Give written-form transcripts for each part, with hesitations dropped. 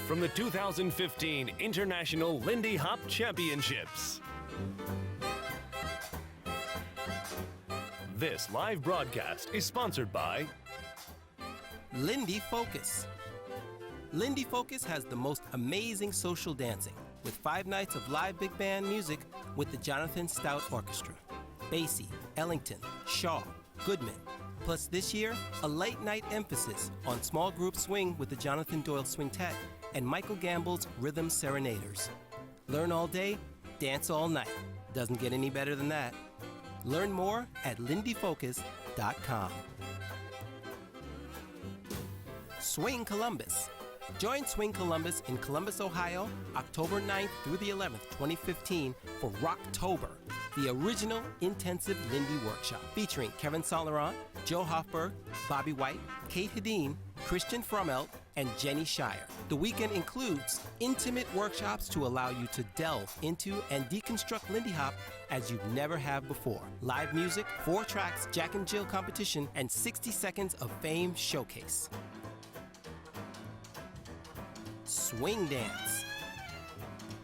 from the 2015 International Lindy Hop Championships. This live broadcast is sponsored by Lindy Focus. Lindy Focus has the most amazing social dancing with 5 nights of live big band music with the Jonathan Stout Orchestra. Basie, Ellington, Shaw, Goodman. Plus this year, a late night emphasis on small group swing with the Jonathan Doyle Swingtet and Michael Gamble's Rhythm Serenaders. Learn all day, dance all night. Doesn't get any better than that. Learn more at lindyfocus.com. Swing Columbus. Join Swing Columbus in Columbus, Ohio, October 9th through the 11th, 2015 for Rocktober, the original intensive Lindy workshop featuring Kevin Solerant, Joe Hoffberg, Bobby White, Kate Hedin, Christian Fromelt, and Jenny Shire. The weekend includes intimate workshops to allow you to delve into and deconstruct Lindy Hop as you never have before. Live music, 4 tracks, Jack and Jill competition, and 60 seconds of fame showcase. Swing Dance.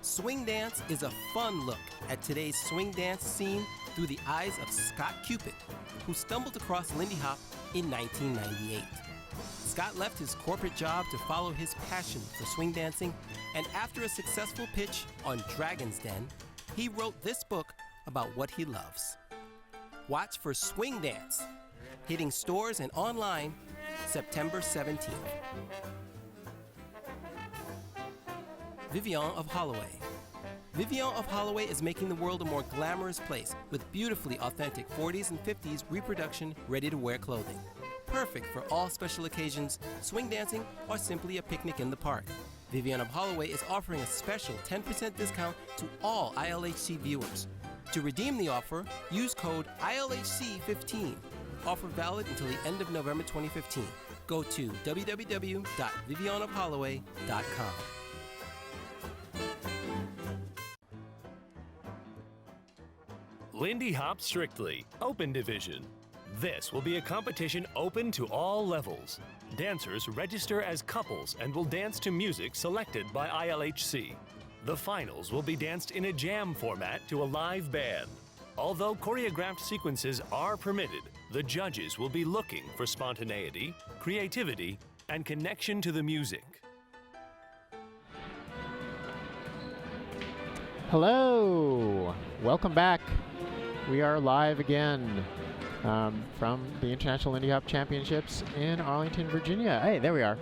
Swing Dance is a fun look at today's swing dance scene through the eyes of Scott Cupid, who stumbled across Lindy Hop in 1998. Scott left his corporate job to follow his passion for swing dancing, and after a successful pitch on Dragon's Den, he wrote this book about what he loves. Watch for Swing Dance, hitting stores and online September 17th. Vivian of Holloway. Vivian of Holloway is making the world a more glamorous place with beautifully authentic 40s and 50s reproduction ready-to-wear clothing. Perfect for all special occasions, swing dancing, or simply a picnic in the park. Vivian of Holloway is offering a special 10% discount to all ILHC viewers. To redeem the offer, use code ILHC15. Offer valid until the end of November 2015. Go to www.vivianofholloway.com. Lindy Hop Strictly, Open Division. This will be a competition open to all levels. Dancers register as couples and will dance to music selected by ILHC. The finals will be danced in a jam format to a live band. Although choreographed sequences are permitted, the judges will be looking for spontaneity, creativity, and connection to the music. Hello, welcome back. We are live again from the International Lindy Hop Championships in Arlington, Virginia. Hey, there we are.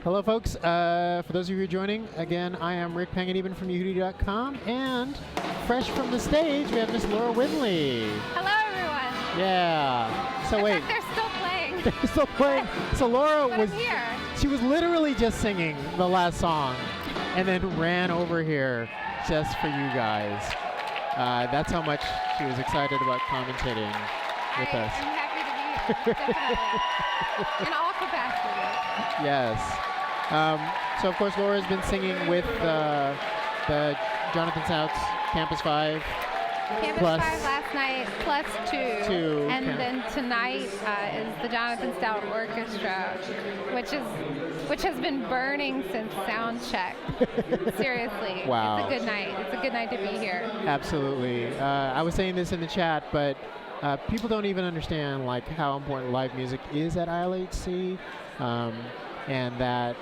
Hello, folks. For those of you who are joining, again, I am Rick Panganiban from Yehoodi.com, and fresh from the stage, we have Miss Laura Windley. Hello, everyone. Yeah. So wait. They're still playing. They're still playing. So Laura but was I'm here. She was literally just singing the last song, and then ran over here just for you guys. That's how much she was excited about commentating with us. I'm happy to be here, definitely. In all capacities. Yes. So, of course, Laura's been singing with the Jonathan Stout's Campus 5. Campus 5 last night, plus 2. And then tonight is the Jonathan Stout Orchestra, which has been burning since sound check. Seriously. Wow. It's a good night. It's a good night to be here. Absolutely. I was saying this in the chat, but people don't even understand like how important live music is at ILHC. And that,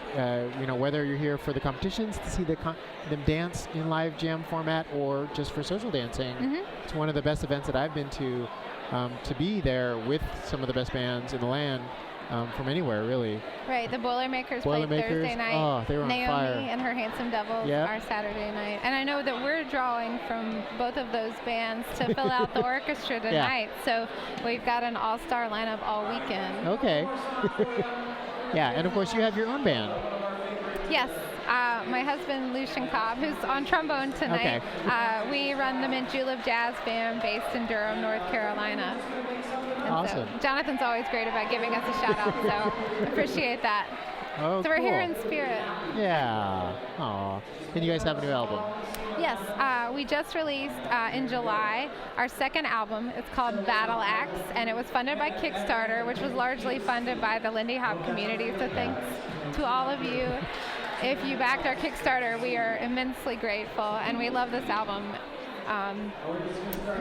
whether you're here for the competitions to see them dance in live jam format or just for social dancing, it's one of the best events that I've been to be there with some of the best bands in the land from anywhere, really. Right, the Boilermakers played Thursday night. Oh, they were on Naomi fire. and her Handsome Devils are Saturday night. And I know that we're drawing from both of those bands to fill out the orchestra tonight. So we've got an all-star lineup all weekend. Okay. Yeah, and of course you have your own band. Yes, my husband Lucian Cobb, who's on trombone tonight. Okay. We run the Mint Julep Jazz Band based in Durham, North Carolina. And awesome. So Jonathan's always great about giving us a shout out, so appreciate that. Oh, so we're here in spirit. Yeah. Aw. And you guys have a new album. Yes, we just released in July our second album. It's called Battle Axe, and it was funded by Kickstarter, which was largely funded by the Lindy Hop community. So thanks to all of you. if you backed our Kickstarter, we are immensely grateful, and we love this album. I'm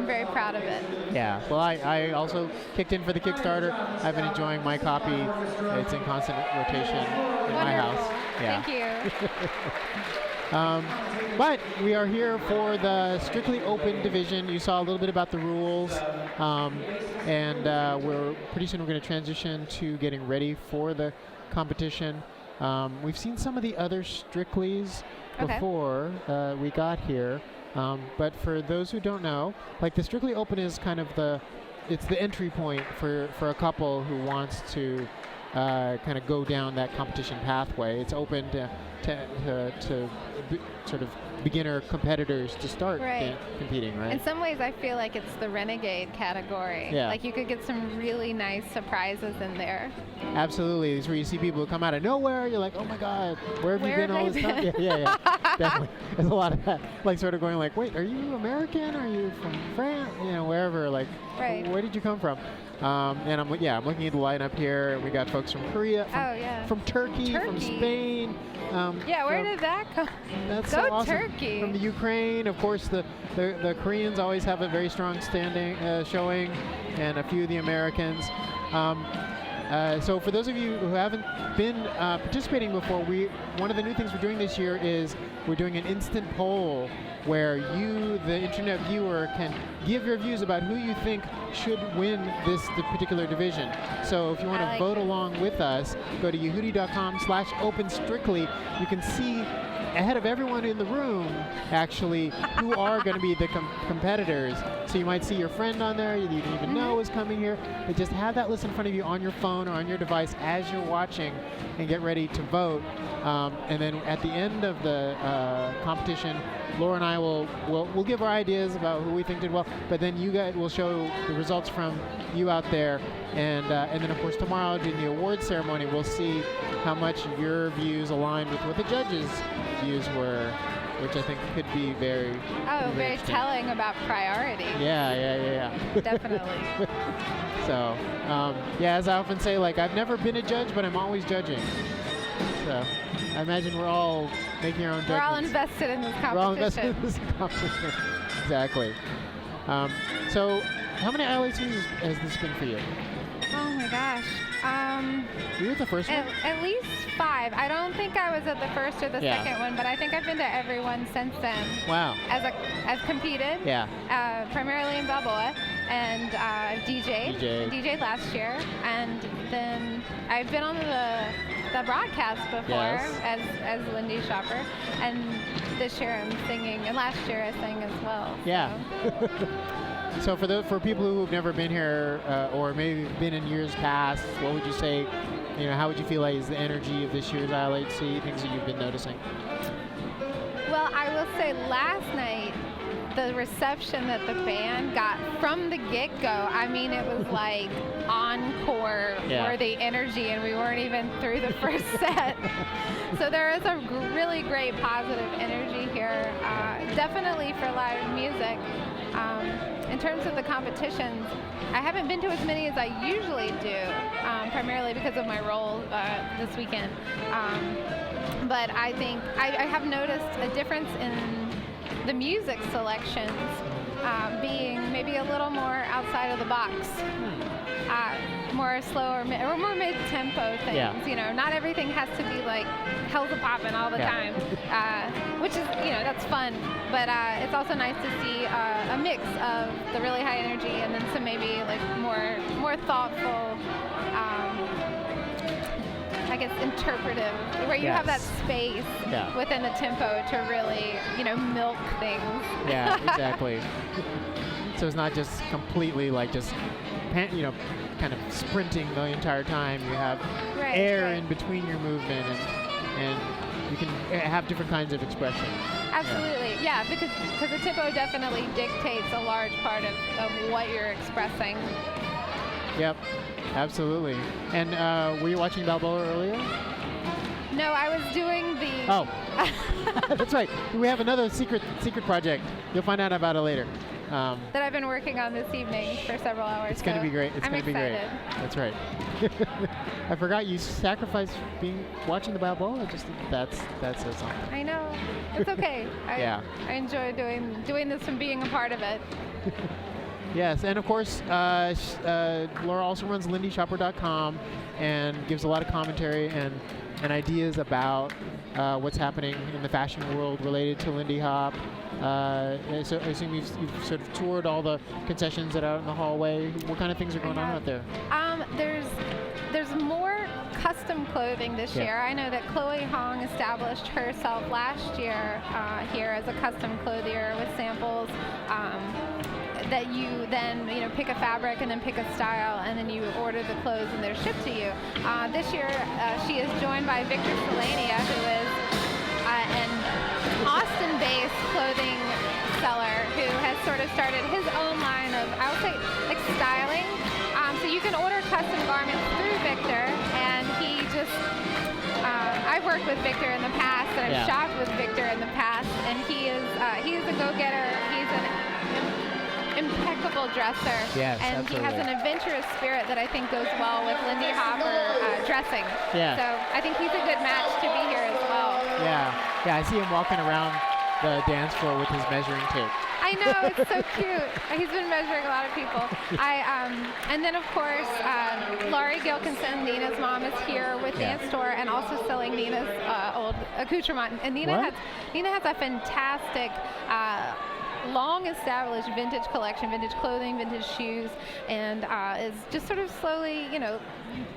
very proud of it. Yeah, well, I also kicked in for the Kickstarter. I've been enjoying my copy. It's in constant rotation in my house. Yeah. Thank you. But we are here for the strictly open division. You saw a little bit about the rules, and pretty soon we're going to transition to getting ready for the competition. We've seen some of the other strictlies before we got here. But for those who don't know, like the Strictly Open is kind of it's the entry point for a couple who wants to kind of go down that competition pathway. It's open to sort of beginner competitors to start competing, right? In some ways, I feel like it's the renegade category. Yeah. Like you could get some really nice surprises in there. Absolutely. It's where you see people who come out of nowhere. You're like, oh my God, where have you been all this time? Yeah. Definitely. There's a lot of that. Like sort of going like, wait, are you American? Are you from France? Wherever. Like, where did you come from? And I'm looking at the lineup here. We got folks from Korea, from Turkey, from Spain. Where did that come? That's so awesome. Turkey. From the Ukraine, of course, the Koreans always have a very strong showing, and a few of the Americans. So for those of you who haven't been participating before, one of the new things we're doing this year is we're doing an instant poll where you, the internet viewer, can give your views about who you think should win the particular division. So if you want to vote along with us, go to Yehoodi.com/openstrictly. You can see ahead of everyone in the room, actually, who are going to be the competitors. So you might see your friend on there you didn't even know is coming here. But just have that list in front of you on your phone or on your device as you're watching, and get ready to vote. And then at the end of the competition, Laura and I will give our ideas about who we think did well. But then you guys will show the results from you out there. And then, of course, tomorrow during the award ceremony, we'll see how much your views aligned with what the judges' views were, which I think could be very telling about priority. Yeah. Definitely. So, as I often say, like, I've never been a judge, but I'm always judging. So, I imagine we're all making our own judgments. We're all invested in this competition. We're all invested in this competition. Exactly. So, how many ILHCs has this been for you? Oh my gosh. You were the first one? At least 5. I don't think I was at the first or the second one, but I think I've been to every one since then. Wow. As competed. Yeah. Primarily in Balboa, and DJ'd last year, and then I've been on the broadcast before as Lindy Shopper, and this year I'm singing, and last year I sang as well. Yeah. So for people who have never been here or maybe been in years past, what would you say? How would you feel like is the energy of this year's ILHC? Things that you've been noticing. Well, I will say last night, the reception that the band got from the get-go, I mean, it was like encore for the energy, and we weren't even through the first set. So there is a really great positive energy here, definitely for live music. In terms of the competitions, I haven't been to as many as I usually do, primarily because of my role this weekend. But I think I have noticed a difference in the music selections being maybe a little more outside of the box, more slower or more mid-tempo things. Not everything has to be like hell's a poppin' all the time, which is that's fun. But it's also nice to see a mix of the really high energy and then some maybe like more thoughtful. I guess interpretive, where you have that space within the tempo to really, milk things. Yeah, exactly. So it's not just completely like just, kind of sprinting the entire time. You have air in between your movement, and you can have different kinds of expression. Absolutely, because the tempo definitely dictates a large part of what you're expressing. Yep. Absolutely. And were you watching Balboa earlier? No, I was doing the... Oh. That's right. We have another secret project. You'll find out about it later. that I've been working on this evening for several hours. It's going to be great. It's going to be great. That's right. I forgot you sacrificed watching the Balboa. That says something. I know. It's okay. I enjoy doing this and being a part of it. Yes, and of course, Laura also runs LindyShopper.com and gives a lot of commentary and ideas about what's happening in the fashion world related to Lindy Hop. So I assume you've sort of toured all the concessions that are out in the hallway. What kind of things are going on out there? There's more custom clothing this year. I know that Chloe Hong established herself last year here as a custom clothier with samples. That you then pick a fabric and then pick a style, and then you order the clothes and they're shipped to you. This year she is joined by Victor Selania, who is an Austin-based clothing seller who has sort of started his own line of, I would say, like styling. So you can order custom garments through Victor, and he just I've worked with Victor in the past, and I've shopped with Victor in the past, and he is a go-getter. He's an impeccable dresser, and absolutely. He has an adventurous spirit that I think goes well with Lindy Hopper dressing. So I think he's a good match to be here as well. Yeah, I see him walking around the dance floor with his measuring tape. I know, it's so cute. He's been measuring a lot of people. And then of course, Laurie Gilkinson, Nina's mom, is here with Dance Store and also selling Nina's old accoutrement. And Nina has a fantastic long-established vintage collection, vintage clothing, vintage shoes, and is just sort of slowly,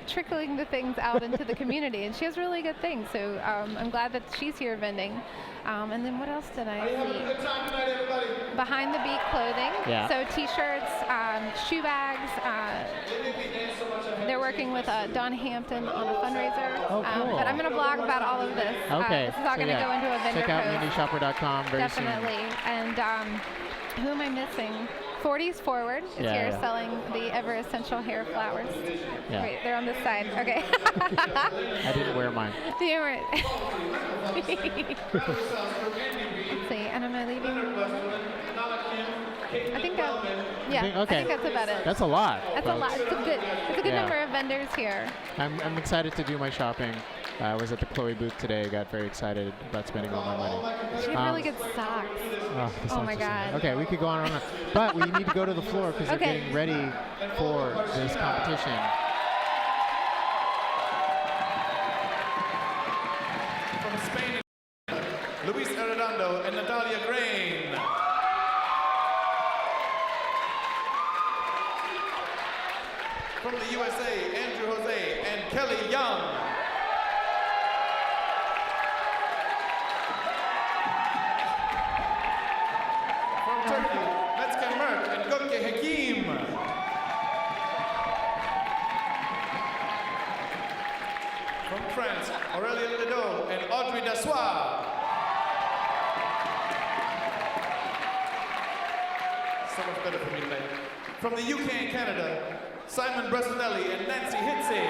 trickling the things out into the community. And she has really good things, so I'm glad that she's here vending. And then what else did I see? Behind the Beat clothing. So T-shirts, shoe bags. They're working with Don Hampton on a fundraiser. Oh, cool. But I'm going to blog about all of this. Okay. This is all going to go into a vendor Check out post. LindyShopper.com very soon. Definitely. And who am I missing? 40s Forward is here selling the ever essential hair flowers. Wait, they're on this side. Okay. I didn't wear mine. Let's see, and am I leaving? I think I think that's about it. That's a lot. That's a lot. It's a good number of vendors here. I'm excited to do my shopping. I was at the Chloe booth today. I got very excited about spending all my money. She had really good socks. Oh my God. Okay, we could go on and on. But we need to go to the floor because we're getting ready for this competition. From Spain, Luis Arredondo and Natalia Grain. From the USA, Andrew Jose and Kelly Young. From Turkey, Metzger Merck and Gökçe Hakim. From France, Aurélien Ledoux and Audrey Dassois. So much better for me tonight. From the UK and Canada, Simon Bressanelli and Nancy Hitsey.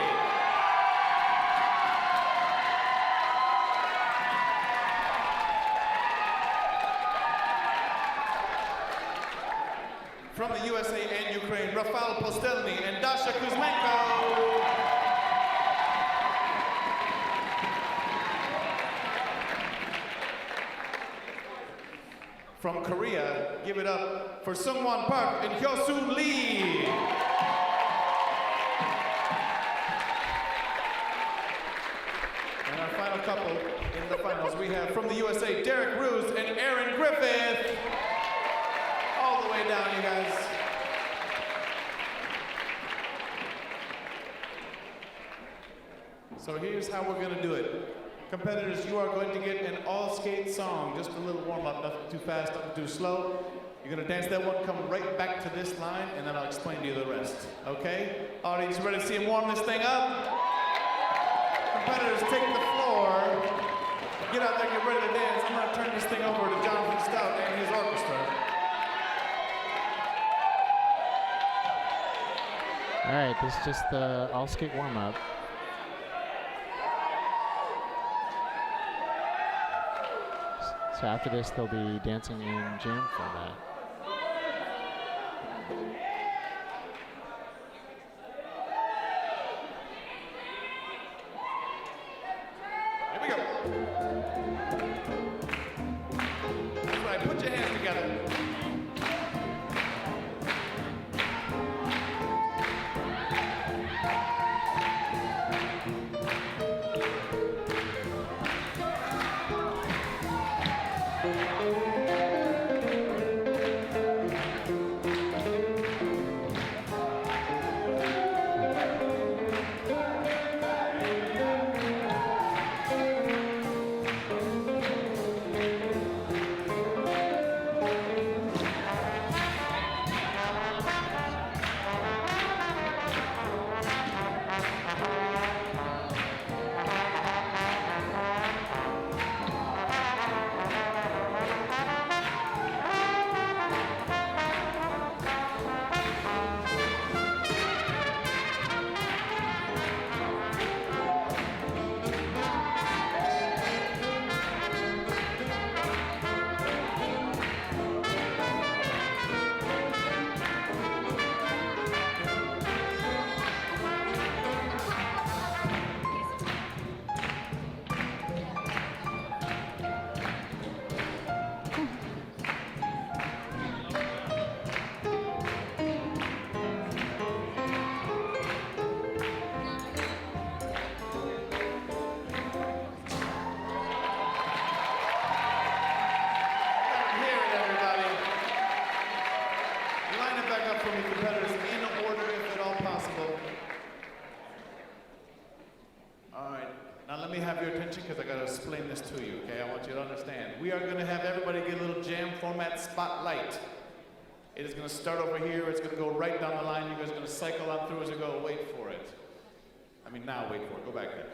From the USA and Ukraine, Rafal Postelny and Dasha Kuzmenko. From Korea, give it up for Sungwon Park and Hyosun Lee. And our final couple in the finals, we have from the USA, Derek Roos and Aaron Griffith. All the way down, you guys. So here's how we're gonna do it. Competitors, you are going to get an all-skate song, just a little warm-up, nothing too fast, nothing too slow. You're gonna dance that one, come right back to this line, and then I'll explain to you the rest, okay? Audience, you ready to see him warm this thing up? Competitors, take the floor. Get out there, get ready to dance. I'm gonna turn this thing over to Jonathan Stout and his orchestra. All right, this is just the all-skate warm-up. So after this, they'll be dancing in jam format. That's right, put your hands together. Because I got to explain this to you, okay? I want you to understand. We are going to have everybody get a little jam format spotlight. It is going to start over here. It's going to go right down the line. You guys are going to cycle on through as you go. Wait for it. I mean, now wait for it. Go back there.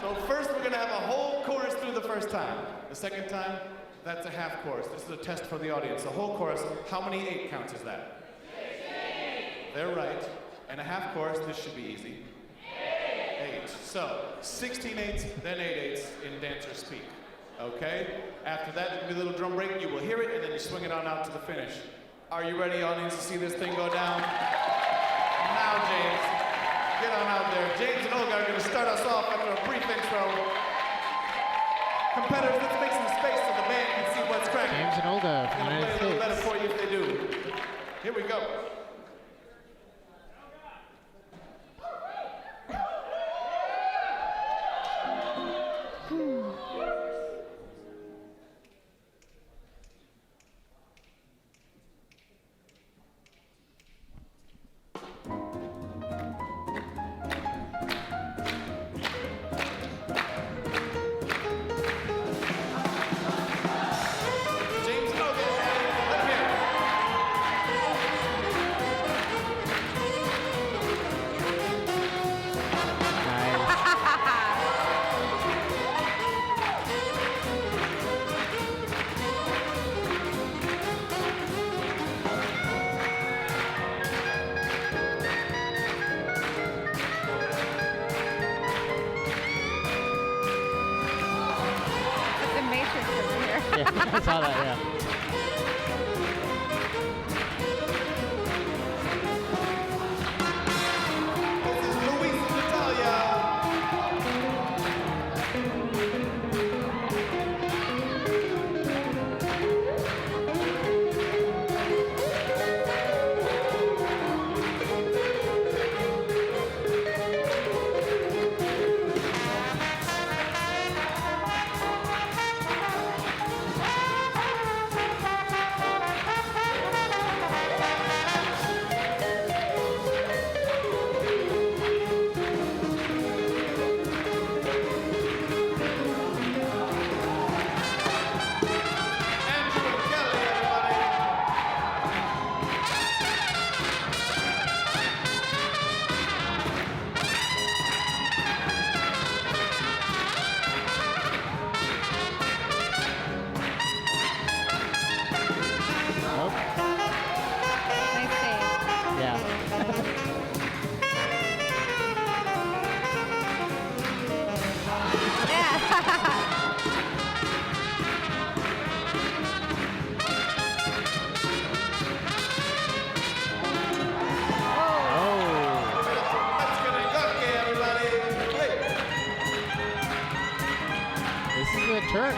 So first, we're going to have a whole chorus through the first time. The second time, that's a half chorus. This is a test for the audience. The whole chorus, how many 8 counts is that? 16. They're right. And a half chorus, this should be easy. 8. So 16 8s, then 8 8s in dancer speak. Okay? After that, there'll be a little drum break. You will hear it, and then you swing it on out to the finish. Are you ready, audience, to see this thing go down? Now, James, get on out there. James and Olga are going to start us off after a brief intro. Competitors, let's make some space so the band can see what's cracking. James and Olga from the United States. Play a little better for you if they do. Here we go. I saw that, yeah. Turks,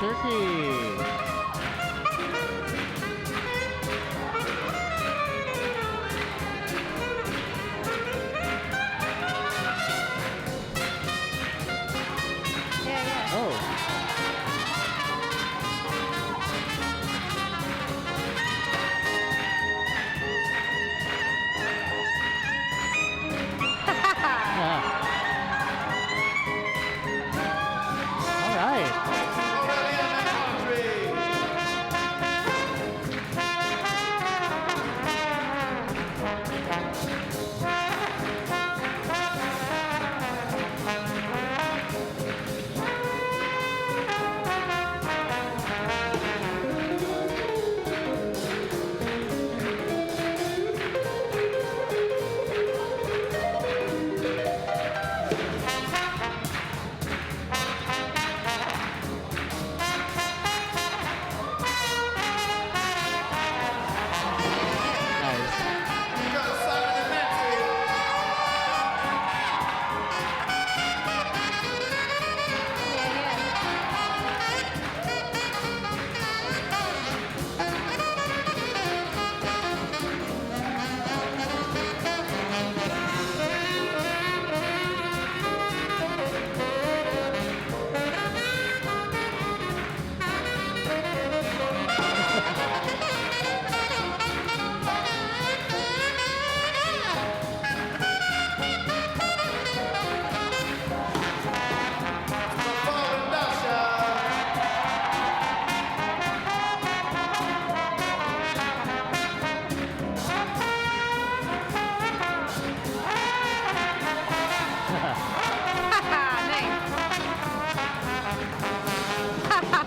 Turkey.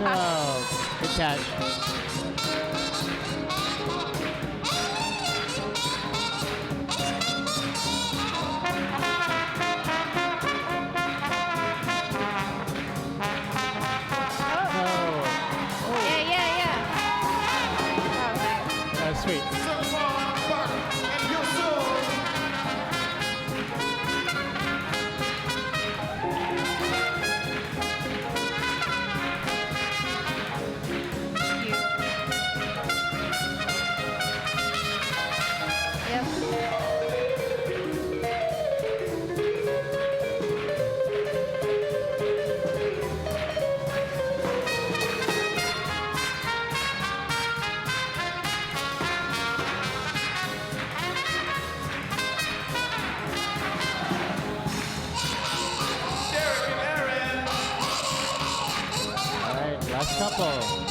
Oh, good catch. Sweet. Last couple.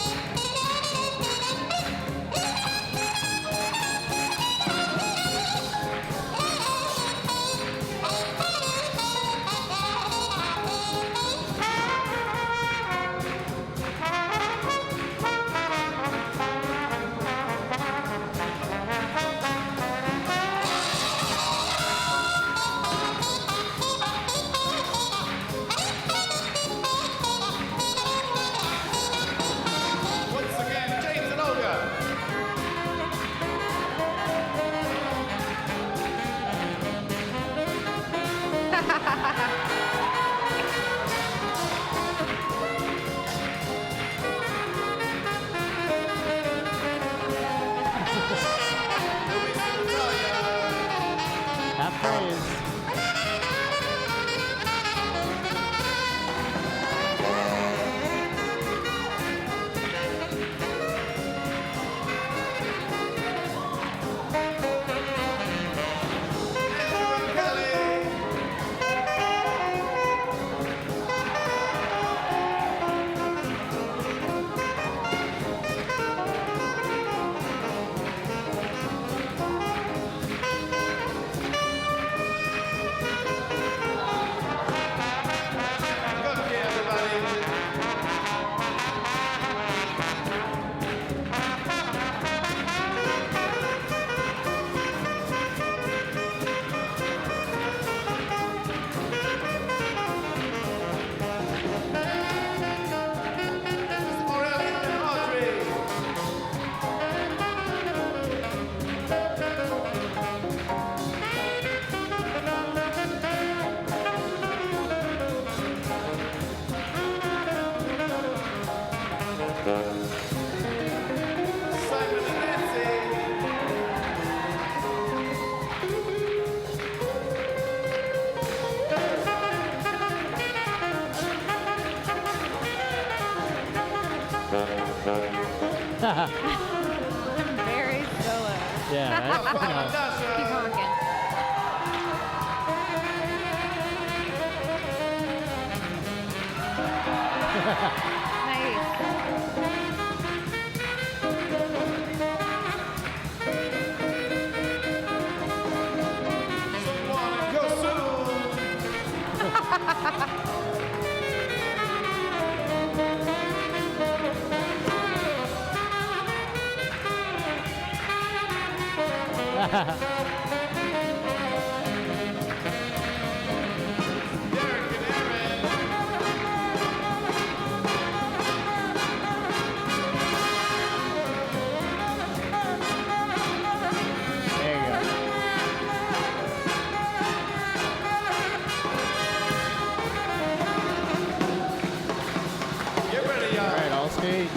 Half praise. Very solo. Yeah. Keep honking. Nice. Someone go soon. Derek and Aaron. There you go. Get ready, y'all. All right, all stage.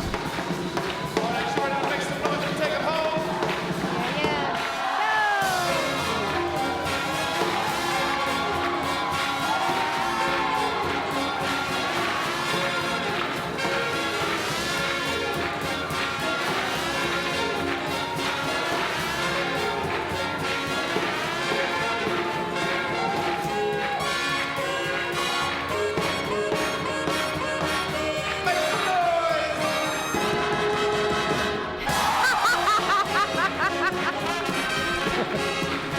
All right, short out, make some noise and take it home. Yeah. Make some noise.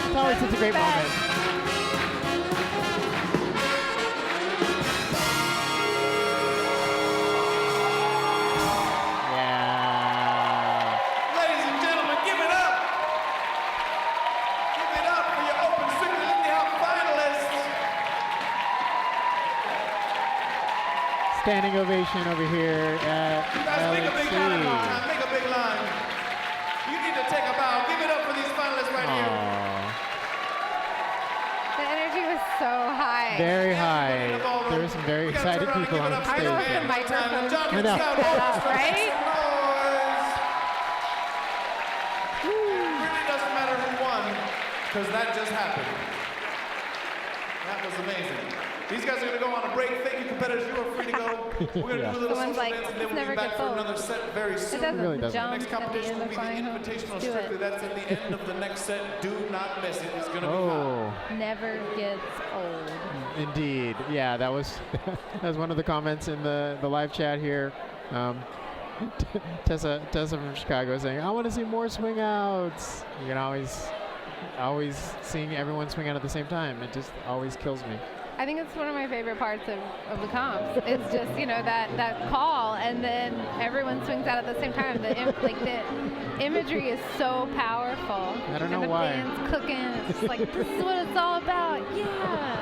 It's always such a great moment. Yeah. Ladies and gentlemen, give it up. Give it up for your Open Strictly Lindy Hop finalists. Standing ovation over here at You guys make a big line. ILHC. Make a big line. You need to take a bow. Give it up for these finalists right here. Aw, The energy was so high. very high. There were some very We gotta excited turn around and people give on it up the for I don't know stage. if the microphone John I know. Scout, set up, Orchestra, right? make some noise. It really doesn't matter who won, because that just happened. That was amazing. These guys are going to go on a break. Thank you, competitors. You are free to go. We're going to Yeah. do a little Someone's social like, dance, and then "This we'll never be back gets for old." another set very It soon. doesn't really doesn't. The jump next at the competition end will of be the flying home. Invitational Do Strictly. it. That's at the end of the next set. Do not miss it. It's going to be hot. Oh, Never gets old. indeed. Yeah, that was that was one of the comments in the live chat here. Tessa from Chicago saying, "I want to see more swing outs." You can always seeing everyone swing out at the same time. It just always kills me. I think it's one of my favorite parts of the comps. It's just, that call, and then everyone swings out at the same time. The imagery is so powerful. I don't know and the why. band's cooking. It's just like, this is what it's all about. Yeah.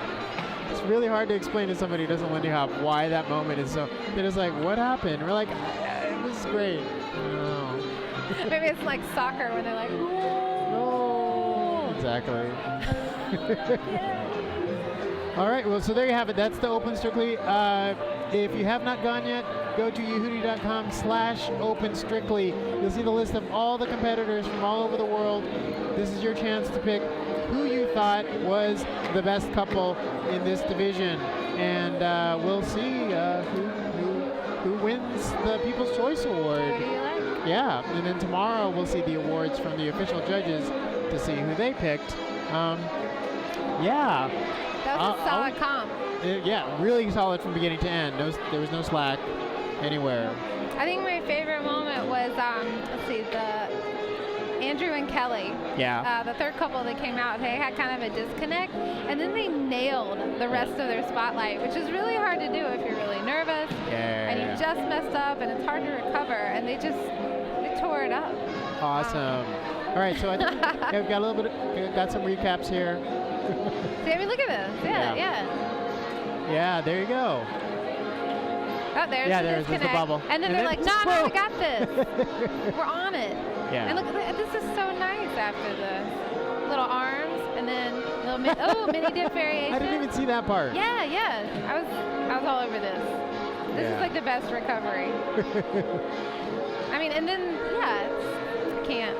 It's really hard to explain to somebody who doesn't Lindy Hop why that moment is so. They're just like, "What happened?" We're like, "It was great." No. Maybe it's like soccer when they're like, No. Exactly. All right, well, so there you have it. That's the Open Strictly. If you have not gone yet, go to Yehoodi.com/Open Strictly. You'll see the list of all the competitors from all over the world. This is your chance to pick who you thought was the best couple in this division, and we'll see who wins the People's Choice Award. what do you like? Yeah, and then tomorrow we'll see the awards from the official judges to see who they picked. Yeah. That was a solid comp. Yeah, really solid from beginning to end. There was no slack anywhere. I think my favorite moment was, let's see, the Andrew and Kelly. Yeah. The third couple that came out, they had kind of a disconnect, and then they nailed the rest of their spotlight, which is really hard to do if you're really nervous and you just messed up and it's hard to recover, and they tore it up. Awesome. All right, so I think we've got a little bit, got some recaps here. See, I mean, look at this. Yeah. Yeah, there you go. Oh, there's there's the bubble. And then they're like, no, we got this. We're on it. Yeah. And look, this is so nice after the little arms and then little mini dip variation. I didn't even see that part. Yeah. I was all over this. This is like the best recovery. I mean, and then can't.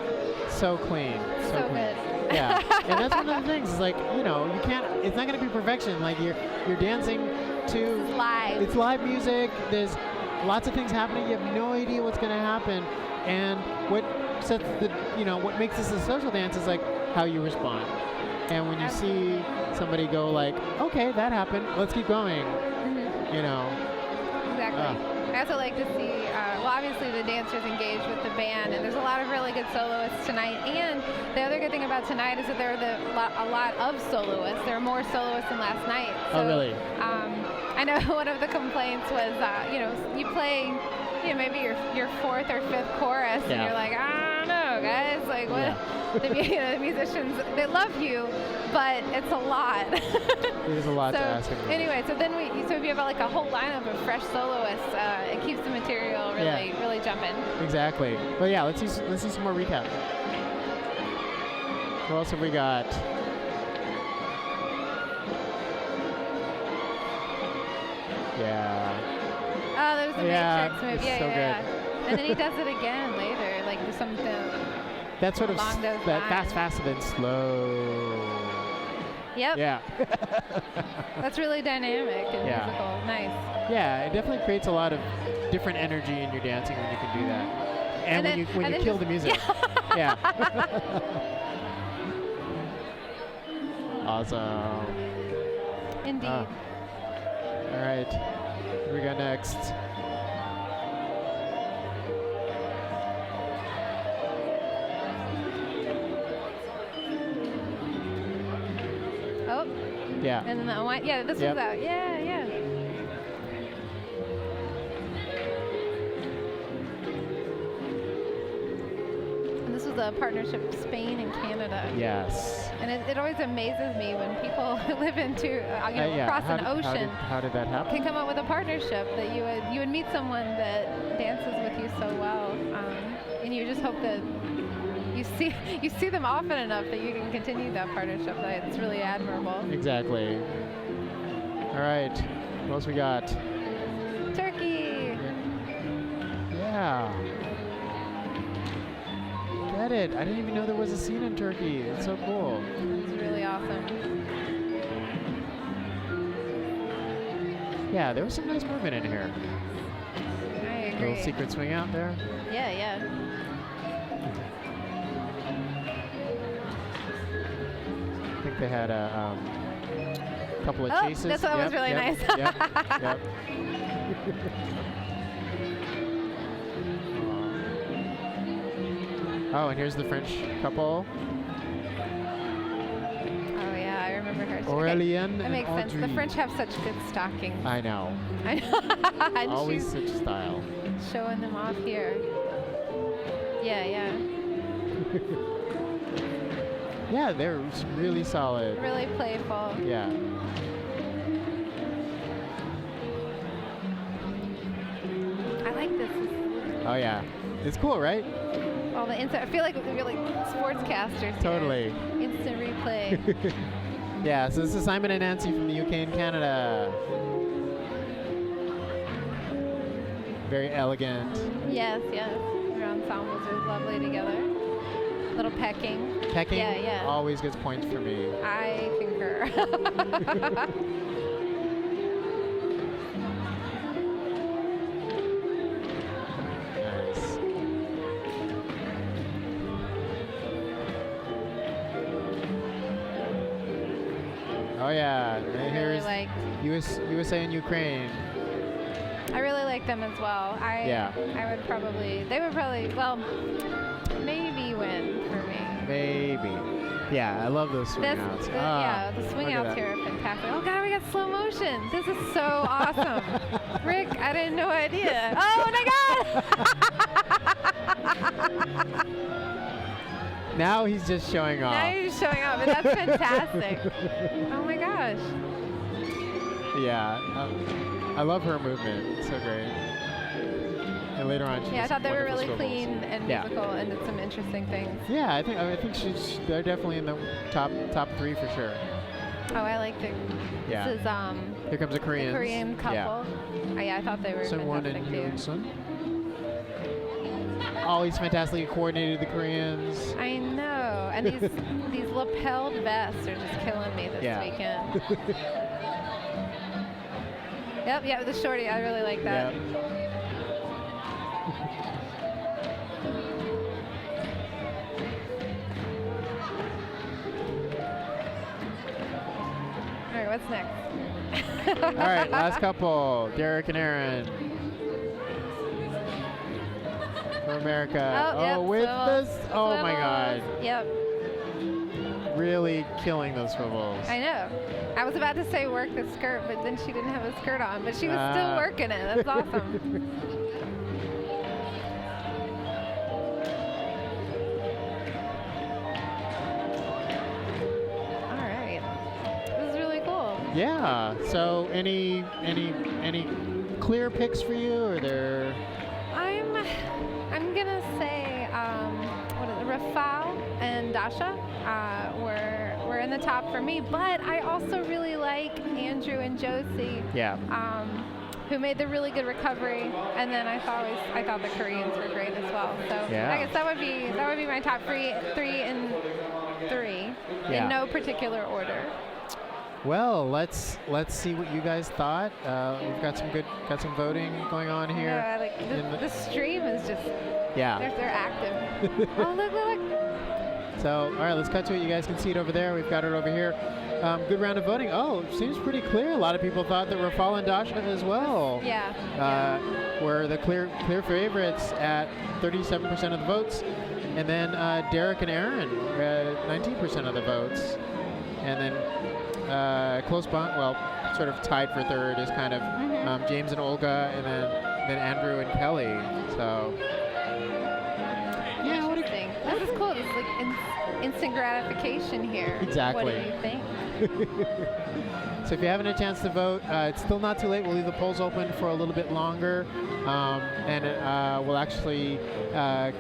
So clean. So clean. good. Yeah, and that's one of the things. Is like, you can't. It's not going to be perfection. Like you're dancing to. Live. It's live music. There's lots of things happening. You have no idea what's going to happen. And what sets what makes this a social dance is like how you respond. And when you see somebody go like, okay, that happened, let's keep going. Mm-hmm. Exactly. I also like to see, obviously the dancers engage with the band, and there's a lot of really good soloists tonight. And the other good thing about tonight is that there are a lot of soloists. There are more soloists than last night. So, oh, really? I know one of the complaints was, you play, maybe your fourth or fifth chorus, and you're like, I don't know, guys. Like, what? Yeah. The musicians, they love you, but it's a lot. There's a lot to ask of them. Anyway, so if you have like a whole lineup of fresh soloists, it keeps the material really jumping. Exactly. Well, yeah, let's see some more recap. What else have we got? Yeah. Oh, there's the Matrix movie. Yeah, so good. And then he does it again later, like something. That sort of that fast, and then slow. Yep. Yeah. That's really dynamic and musical. Nice. Yeah, it definitely creates a lot of different energy in your dancing when you can do that. And when you kill the music. Yeah. Awesome. Indeed. All right. Here we go next. Oh. Yeah. And then that one. Yeah, this one's out. Yeah. And this was a partnership with Spain and Canada. Yes. And it always amazes me when people who live across an ocean. How did that happen? Can come up with a partnership that you would meet someone that dances with you so well, and you just hope that you see them often enough that you can continue that partnership. It's really admirable. Exactly. All right. What else we got? Turkey. Yeah. Get it. I didn't even know there was a scene in Turkey. It's so cool. It's really awesome. Yeah, there was some nice movement in here. I agree. Little secret swing out there. Yeah. I think they had a couple of chases. This one was really nice. Yep. Oh, and here's the French couple. Oh yeah, I remember her. Aurélien that makes sense. The French have such good stockings. I know. And always such style. Showing them off here. Yeah. Yeah, they're really solid. Really playful. Yeah. I like this. Oh yeah, it's cool, right? All the instant. I feel like we're like sportscasters. Totally. Here. Instant replay. Yeah. So this is Simon and Nancy from the UK and Canada. Very elegant. Yes. Their ensembles are lovely together. Little pecking. Pecking? Yeah. Always gets points for me. I concur. Nice. Oh yeah. And here's USA and Ukraine. I really like them as well. They would probably, well, maybe win for me. Maybe. Yeah, I love those swing outs. The swing outs here are fantastic. Oh God, we got slow motion. This is so awesome. Rick, I had no idea. Oh my God! Now he's just showing off. Now he's showing off, but that's fantastic. Oh my gosh. Yeah. I love her movement. It's so great. And later on, I thought they were really clean and musical and did some interesting things. Yeah, I think they're definitely in the top 3 for sure. Oh, I like the. Yeah. This is Here comes a Korean. The Korean couple. Yeah. I thought they were fantastic too. Always fantastically coordinated, the Koreans. I know, and these lapelled vests are just killing me this weekend. Yep, the shorty. I really like that. Yep. All right, what's next? All right, last couple, Derek and Aaron. For America. Oh, yep, with swivels. this. Oh my God. Yep. Really killing those swivels. I know. I was about to say work the skirt, but then she didn't have a skirt on, but she was still working it. That's awesome. All right. This is really cool. Yeah. So any clear picks for you, or there? I'm gonna say what is it, Rafal and Dasha were in the top for me, but I also really like Andrew and Josie. Yeah. Who made the really good recovery, and then I thought the Koreans were great as well. So yeah. I guess that would be my top three in no particular order. Well, let's see what you guys thought. We've got some voting going on here. Yeah, like the stream is just they're active. Oh look. So all right, let's cut to it. You guys can see it over there. We've got it over here. Good round of voting. Oh, seems pretty clear. A lot of people thought that Rafal and Dasha as well. Yeah. Were the clear favorites at 37% of the votes, and then Derek and Aaron 19% of the votes, and then close bond, well, sort of tied for third is kind of James and Olga, and then Andrew and Kelly. So yeah, what do you think? This is cool. This is like instant gratification here. Exactly. What do you think? So if you haven't had a chance to vote, it's still not too late. We'll leave the polls open for a little bit longer, and we'll actually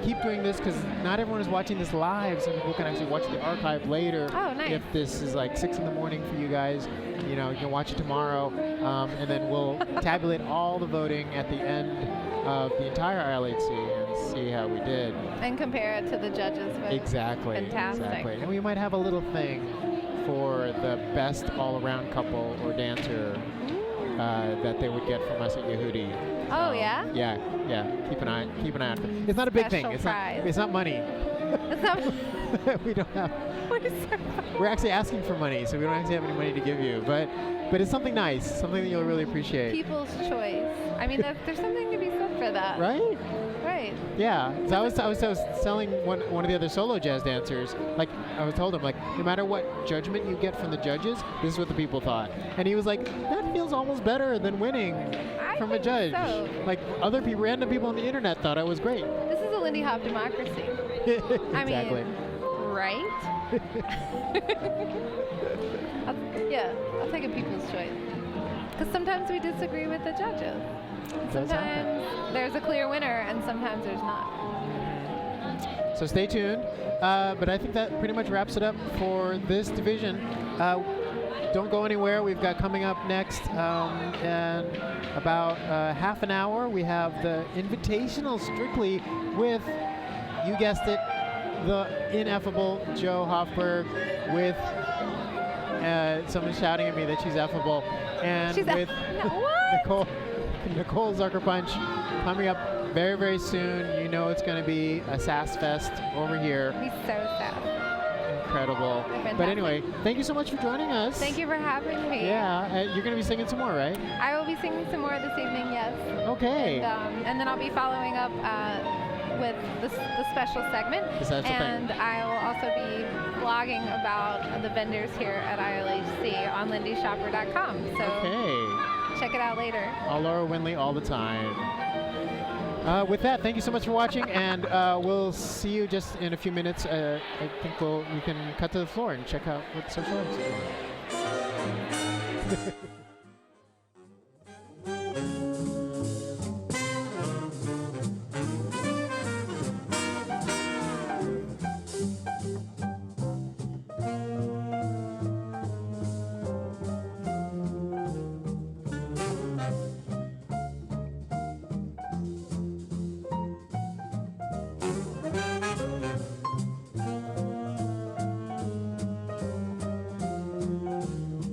keep doing this because not everyone is watching this live. Some people can actually watch the archive later. Oh, nice. If this is like 6 in the morning for you guys, you can watch it tomorrow, and then we'll tabulate all the voting at the end of the entire ILHC and see how we did. And compare it to the judges' vote. Exactly. Fantastic. Exactly. And we might have a little thing for the best all-around couple or dancer that they would get from us at Yehoodi. Oh yeah. Yeah. Keep an eye out for it. It's not a big thing. It's not money. It's not. We don't have. We're actually asking for money, so we don't actually have any money to give you. But it's something nice, something that you'll really appreciate. People's choice. I mean, there's something to be said for that. Right. Right. Yeah. So I was telling one of the other solo jazz dancers, like I told him, like, no matter what judgment you get from the judges, this is what the people thought. And he was like, that feels almost better than winning from a judge. So. Like other people, random people on the internet thought I was great. This is a Lindy Hop democracy. Exactly. I mean, right? I'll take a people's choice. Because sometimes we disagree with the judges. Sometimes there's a clear winner, and sometimes there's not. So stay tuned. But I think that pretty much wraps it up for this division. Don't go anywhere. We've got coming up next in about half an hour. We have the Invitational Strictly with, you guessed it, the ineffable Joe Hoffberg with someone shouting at me that she's effable, and with Nicole Zuckerpunch coming up very, very soon. You know it's going to be a sass fest over here. It'll be so sass. Incredible. Fantastic. But anyway, thank you so much for joining us. Thank you for having me. Yeah, you're going to be singing some more, right? I will be singing some more this evening, yes. Okay. And then I'll be following up with the special segment. And I will also be blogging about the vendors here at ILHC on lindyshopper.com. So check it out later. All Laura Windley all the time. With that, thank you so much for watching, and we'll see you just in a few minutes. I think we can cut to the floor and check out what social is.